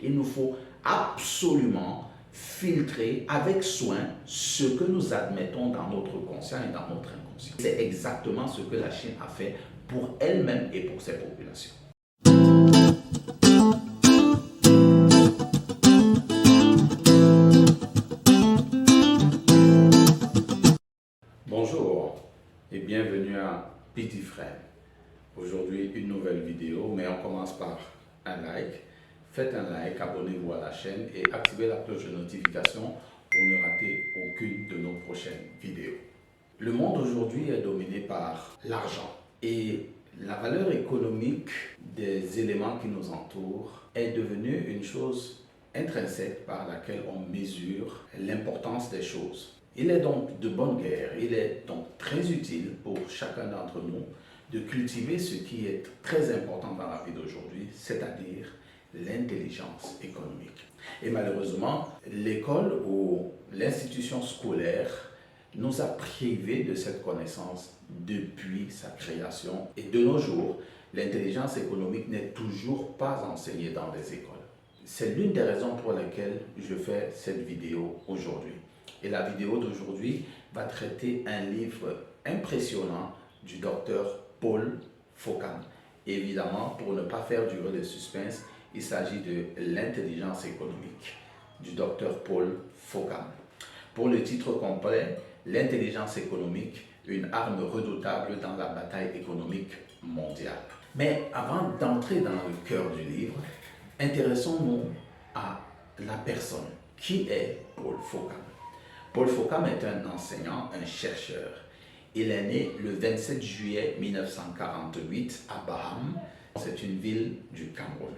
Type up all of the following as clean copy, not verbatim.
Il nous faut absolument filtrer avec soin ce que nous admettons dans notre conscient et dans notre inconscient. C'est exactement ce que la Chine a fait pour elle-même et pour ses populations. Bonjour et bienvenue à Petit Frère. Aujourd'hui, une nouvelle vidéo, mais on commence par un like. Faites un like, abonnez-vous à la chaîne et activez la cloche de notification pour ne rater aucune de nos prochaines vidéos. Le monde aujourd'hui est dominé par l'argent et la valeur économique des éléments qui nous entourent est devenue une chose intrinsèque par laquelle on mesure l'importance des choses. Il est donc de bonne guerre, il est donc très utile pour chacun d'entre nous de cultiver ce qui est très important dans la vie d'aujourd'hui, c'est-à-dire l'intelligence économique. Et malheureusement, l'école ou l'institution scolaire nous a privés de cette connaissance depuis sa création. Et de nos jours, l'intelligence économique n'est toujours pas enseignée dans les écoles. C'est l'une des raisons pour lesquelles je fais cette vidéo aujourd'hui. Et la vidéo d'aujourd'hui va traiter un livre impressionnant du docteur Paul Fokam. Évidemment, pour ne pas faire durer le suspense, il s'agit de l'intelligence économique du docteur Paul Fokam. Pour le titre complet, l'intelligence économique, une arme redoutable dans la bataille économique mondiale. Mais avant d'entrer dans le cœur du livre, intéressons-nous à la personne. Qui est Paul Fokam? Paul Fokam est un enseignant, un chercheur. Il est né le 27 juillet 1948 à Baham. C'est une ville du Cameroun.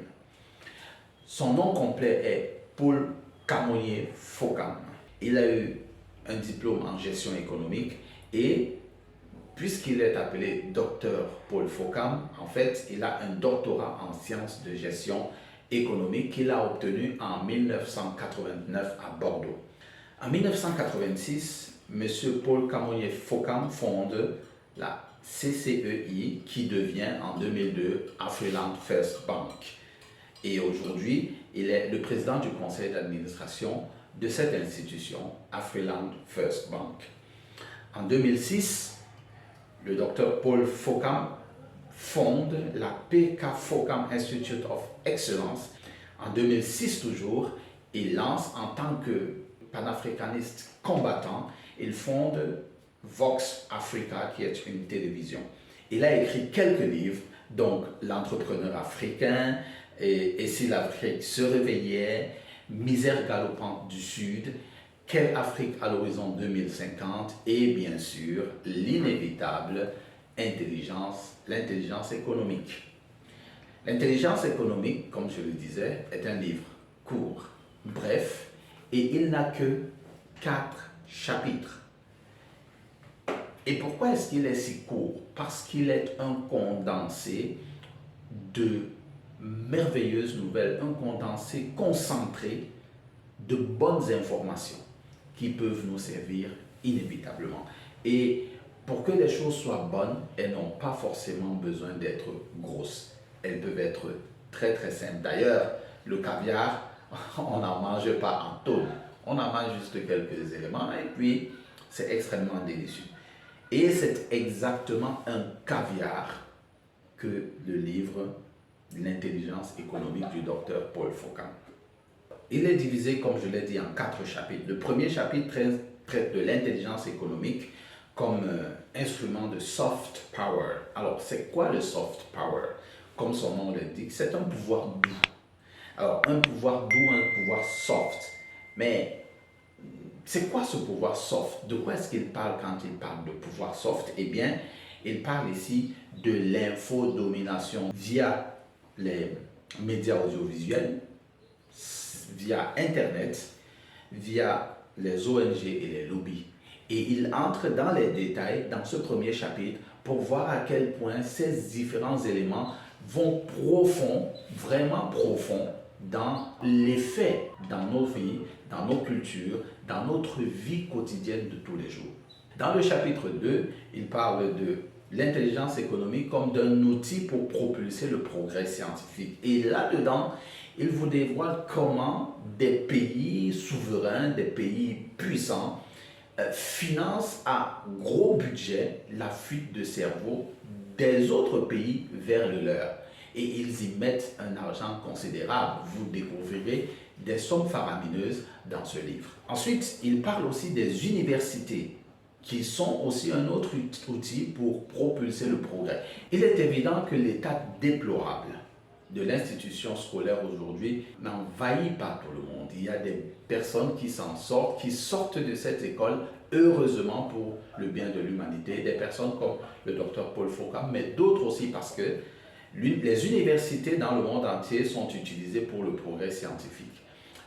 Son nom complet est Paul Kamoye Fokam. Il a eu un diplôme en gestion économique et puisqu'il est appelé docteur Paul Fokam, en fait, il a un doctorat en sciences de gestion économique qu'il a obtenu en 1989 à Bordeaux. En 1986, M. Paul Kamoye Fokam fonde la CCEI qui devient en 2002 Afriland First Bank. Et aujourd'hui, il est le président du conseil d'administration de cette institution, Afriland First Bank. En 2006, le docteur Paul Fokam fonde la PK Fokam Institute of Excellence. En 2006 toujours, il lance en tant que panafricaniste combattant, il fonde Vox Africa, qui est une télévision. Il a écrit quelques livres, donc L'entrepreneur africain, et si l'Afrique se réveillait, Misère galopante du Sud, Quelle Afrique à l'horizon 2050 et bien sûr l'inévitable l'intelligence économique. L'intelligence économique, comme je le disais, est un livre court, bref, et il n'a que 4 chapitres. Et pourquoi est-ce qu'il est si court? Parce qu'il est un condensé de merveilleuses nouvelles, un condensé concentré de bonnes informations qui peuvent nous servir inévitablement. Et pour que les choses soient bonnes, elles n'ont pas forcément besoin d'être grosses. Elles peuvent être très très simples. D'ailleurs, le caviar, on n'en mange pas en tonnes. On en mange juste quelques éléments et puis c'est extrêmement délicieux. Et c'est exactement un caviar que le livre L'intelligence économique du docteur Paul Fokam. Il est divisé, comme je l'ai dit, en 4 chapitres. Le premier chapitre traite de l'intelligence économique comme instrument de soft power. Alors, c'est quoi le soft power? Comme son nom l'indique, c'est un pouvoir doux. Alors, un pouvoir doux, un pouvoir soft. Mais c'est quoi ce pouvoir soft? De quoi est-ce qu'il parle quand il parle de pouvoir soft? Eh bien, il parle ici de l'infodomination via les médias audiovisuels, via Internet, via les ONG et les lobbies. Et il entre dans les détails dans ce premier chapitre pour voir à quel point ces différents éléments vont profond, vraiment profond, dans l'effet dans nos vies, dans nos cultures, dans notre vie quotidienne de tous les jours. Dans le chapitre 2, il parle de l'intelligence économique comme d'un outil pour propulser le progrès scientifique. Et là-dedans, il vous dévoile comment des pays souverains, des pays puissants, financent à gros budget la fuite de cerveau des autres pays vers le leur. Et ils y mettent un argent considérable. Vous découvrirez des sommes faramineuses dans ce livre. Ensuite, il parle aussi des universités, qui sont aussi un autre outil pour propulser le progrès. Il est évident que l'état déplorable de l'institution scolaire aujourd'hui n'envahit pas tout le monde. Il y a des personnes qui s'en sortent, qui sortent de cette école, heureusement pour le bien de l'humanité, des personnes comme le docteur Paul Foucault, mais d'autres aussi parce que les universités dans le monde entier sont utilisées pour le progrès scientifique.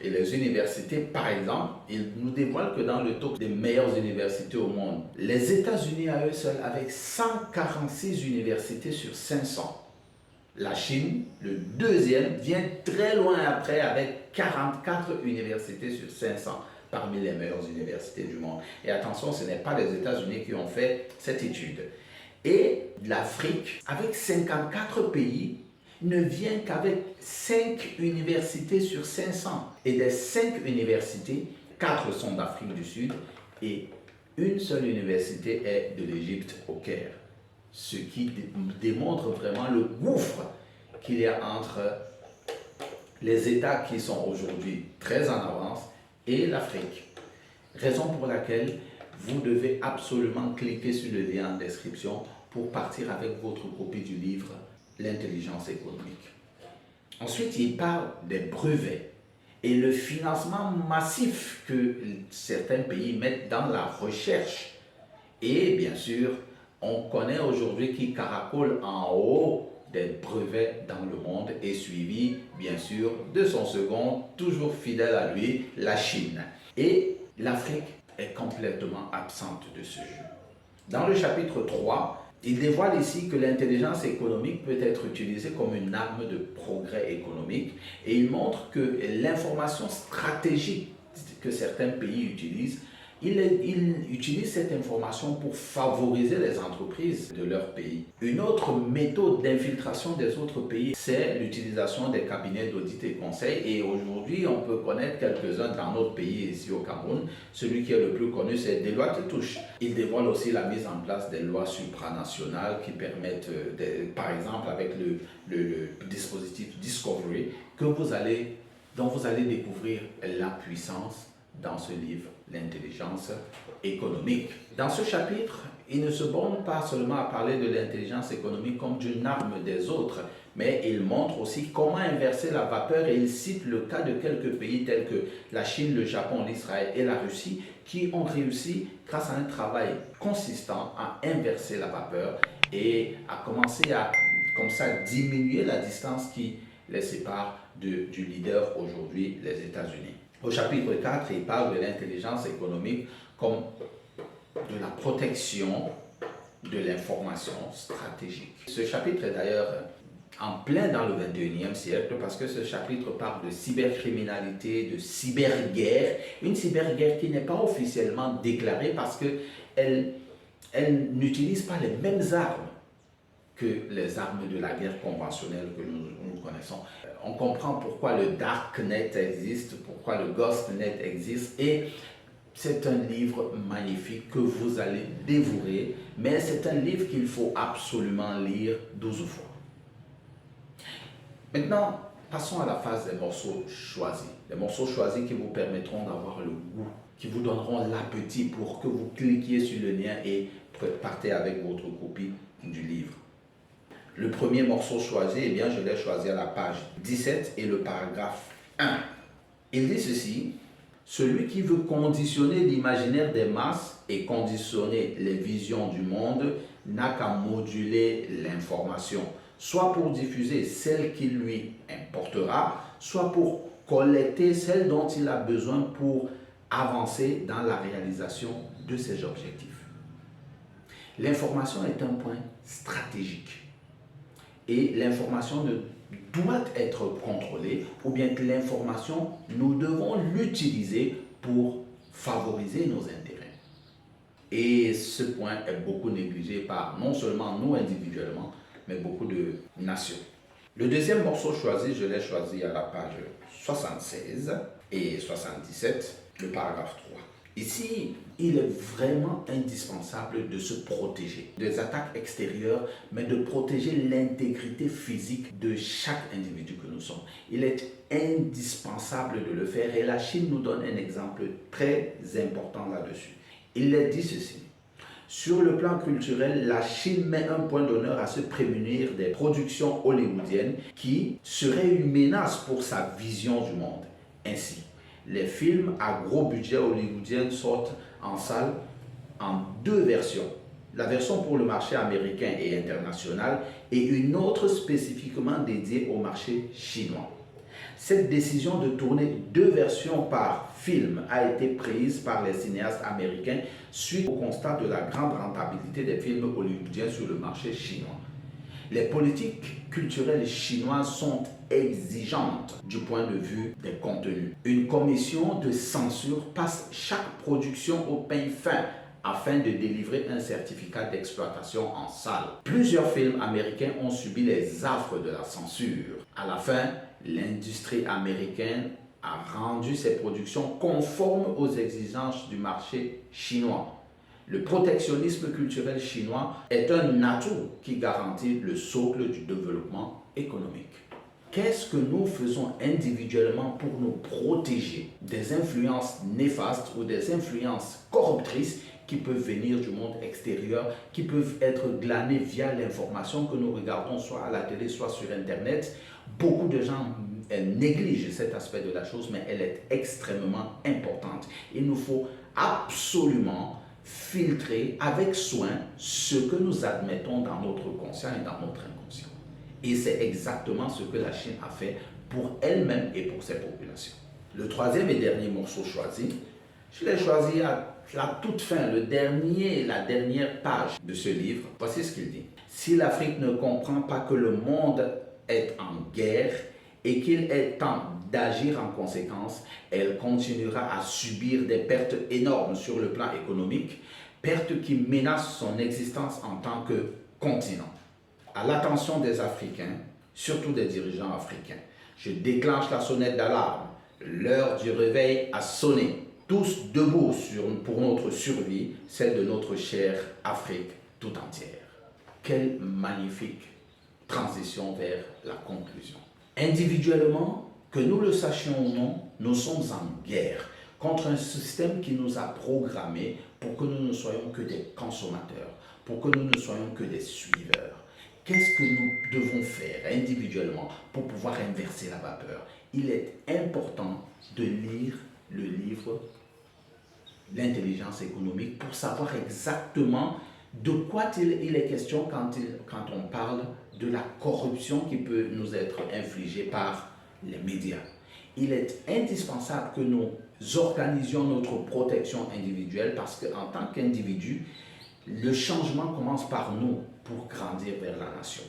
Et les universités, par exemple, ils nous dévoilent que dans le top des meilleures universités au monde, les États-Unis à eux seuls, avec 146 universités sur 500. La Chine, le deuxième, vient très loin après avec 44 universités sur 500 parmi les meilleures universités du monde. Et attention, ce n'est pas les États-Unis qui ont fait cette étude. Et l'Afrique, avec 54 pays, ne vient qu'avec 5 universités sur 500. Et des 5 universités, 4 sont d'Afrique du Sud et une seule université est de l'Égypte au Caire. Ce qui démontre vraiment le gouffre qu'il y a entre les États qui sont aujourd'hui très en avance et l'Afrique. Raison pour laquelle vous devez absolument cliquer sur le lien en description pour partir avec votre copie du livre L'intelligence économique. Ensuite, il parle des brevets et le financement massif que certains pays mettent dans la recherche. Et bien sûr, on connaît aujourd'hui qui caracole en haut des brevets dans le monde et suivi, bien sûr, de son second, toujours fidèle à lui, la Chine. Et l'Afrique est complètement absente de ce jeu. Dans le chapitre 3, il dévoile ici que l'intelligence économique peut être utilisée comme une arme de progrès économique et il montre que l'information stratégique que certains pays utilisent, ils utilisent cette information pour favoriser les entreprises de leur pays. Une autre méthode d'infiltration des autres pays, c'est l'utilisation des cabinets d'audit et conseil. Et aujourd'hui, on peut connaître quelques-uns dans notre pays, ici au Cameroun. Celui qui est le plus connu, c'est Deloitte Touche. Il dévoile aussi la mise en place des lois supranationales qui permettent, par exemple, avec le dispositif Discovery, dont vous allez découvrir la puissance dans ce livre, l'intelligence économique. Dans ce chapitre, il ne se borne pas seulement à parler de l'intelligence économique comme d'une arme des autres, mais il montre aussi comment inverser la vapeur et il cite le cas de quelques pays tels que la Chine, le Japon, l'Israël et la Russie qui ont réussi, grâce à un travail consistant, à inverser la vapeur et à commencer à, comme ça, diminuer la distance qui les sépare du leader aujourd'hui, les États-Unis. Au chapitre 4, il parle de l'intelligence économique comme de la protection de l'information stratégique. Ce chapitre est d'ailleurs en plein dans le 21e siècle parce que ce chapitre parle de cybercriminalité, de cyberguerre, une cyberguerre qui n'est pas officiellement déclarée parce qu'elle n'utilise pas les mêmes armes que les armes de la guerre conventionnelle que nous connaissons. On comprend pourquoi le Darknet existe, pourquoi le Ghostnet existe et c'est un livre magnifique que vous allez dévorer, mais c'est un livre qu'il faut absolument lire 12 fois. Maintenant, passons à la phase des morceaux choisis. Les morceaux choisis qui vous permettront d'avoir le goût, qui vous donneront l'appétit pour que vous cliquiez sur le lien et partez avec votre copie du livre. Le premier morceau choisi, eh bien, je l'ai choisi à la page 17 et le paragraphe 1. Il dit ceci: celui qui veut conditionner l'imaginaire des masses et conditionner les visions du monde n'a qu'à moduler l'information, soit pour diffuser celle qui lui importera, soit pour collecter celle dont il a besoin pour avancer dans la réalisation de ses objectifs. L'information est un point stratégique. Et l'information doit être contrôlée, ou bien que l'information, nous devons l'utiliser pour favoriser nos intérêts. Et ce point est beaucoup négligé par non seulement nous individuellement, mais beaucoup de nations. Le deuxième morceau choisi, je l'ai choisi à la page 76 et 77, le paragraphe 3. Ici, il est vraiment indispensable de se protéger des attaques extérieures, mais de protéger l'intégrité physique de chaque individu que nous sommes. Il est indispensable de le faire et la Chine nous donne un exemple très important là-dessus. Il est dit ceci. Sur le plan culturel, la Chine met un point d'honneur à se prémunir des productions hollywoodiennes qui seraient une menace pour sa vision du monde. Ainsi, les films à gros budget hollywoodiens sortent en salle en deux versions. La version pour le marché américain et international et une autre spécifiquement dédiée au marché chinois. Cette décision de tourner deux versions par film a été prise par les cinéastes américains suite au constat de la grande rentabilité des films hollywoodiens sur le marché chinois. Les politiques culturelles chinoises sont exigeantes du point de vue des contenus. Une commission de censure passe chaque production au peigne fin afin de délivrer un certificat d'exploitation en salle. Plusieurs films américains ont subi les affres de la censure. À la fin, l'industrie américaine a rendu ses productions conformes aux exigences du marché chinois. Le protectionnisme culturel chinois est un atout qui garantit le socle du développement économique. Qu'est-ce que nous faisons individuellement pour nous protéger des influences néfastes ou des influences corruptrices qui peuvent venir du monde extérieur, qui peuvent être glanées via l'information que nous regardons soit à la télé, soit sur Internet? Beaucoup de gens négligent cet aspect de la chose, mais elle est extrêmement importante. Il nous faut absolument filtrer avec soin ce que nous admettons dans notre conscient et dans notre inconscient. Et c'est exactement ce que la Chine a fait pour elle-même et pour ses populations. Le troisième et dernier morceau choisi, je l'ai choisi à la toute fin, la dernière page de ce livre. Voici ce qu'il dit. Si l'Afrique ne comprend pas que le monde est en guerre et qu'il est temps d'agir en conséquence, elle continuera à subir des pertes énormes sur le plan économique, pertes qui menacent son existence en tant que continent. À l'attention des Africains, surtout des dirigeants africains, je déclenche la sonnette d'alarme. L'heure du réveil a sonné. Tous debout pour notre survie, celle de notre chère Afrique tout entière. Quelle magnifique transition vers la conclusion. Individuellement, que nous le sachions ou non, nous sommes en guerre contre un système qui nous a programmés pour que nous ne soyons que des consommateurs, pour que nous ne soyons que des suiveurs. Qu'est-ce que nous devons faire individuellement pour pouvoir inverser la vapeur? Il est important de lire le livre L'intelligence économique pour savoir exactement de quoi il est question quand on parle de la corruption qui peut nous être infligée par les médias. Il est indispensable que nous organisions notre protection individuelle parce qu'en tant qu'individu, le changement commence par nous pour grandir vers la nation.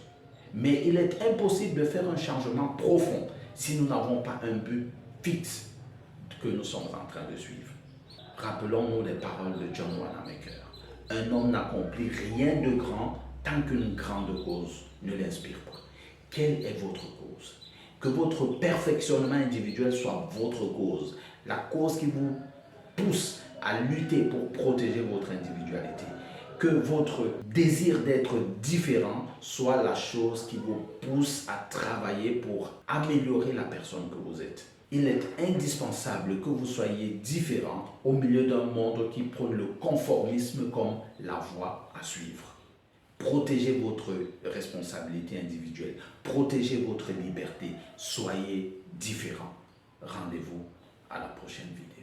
Mais il est impossible de faire un changement profond si nous n'avons pas un but fixe que nous sommes en train de suivre. Rappelons-nous les paroles de John Wanamaker. Un homme n'accomplit rien de grand tant qu'une grande cause ne l'inspire pas. Quelle est votre cause? Que votre perfectionnement individuel soit votre cause, la cause qui vous pousse à lutter pour protéger votre individualité. Que votre désir d'être différent soit la chose qui vous pousse à travailler pour améliorer la personne que vous êtes. Il est indispensable que vous soyez différent au milieu d'un monde qui prône le conformisme comme la voie à suivre. Protégez votre responsabilité individuelle, protégez votre liberté, soyez différent. Rendez-vous à la prochaine vidéo.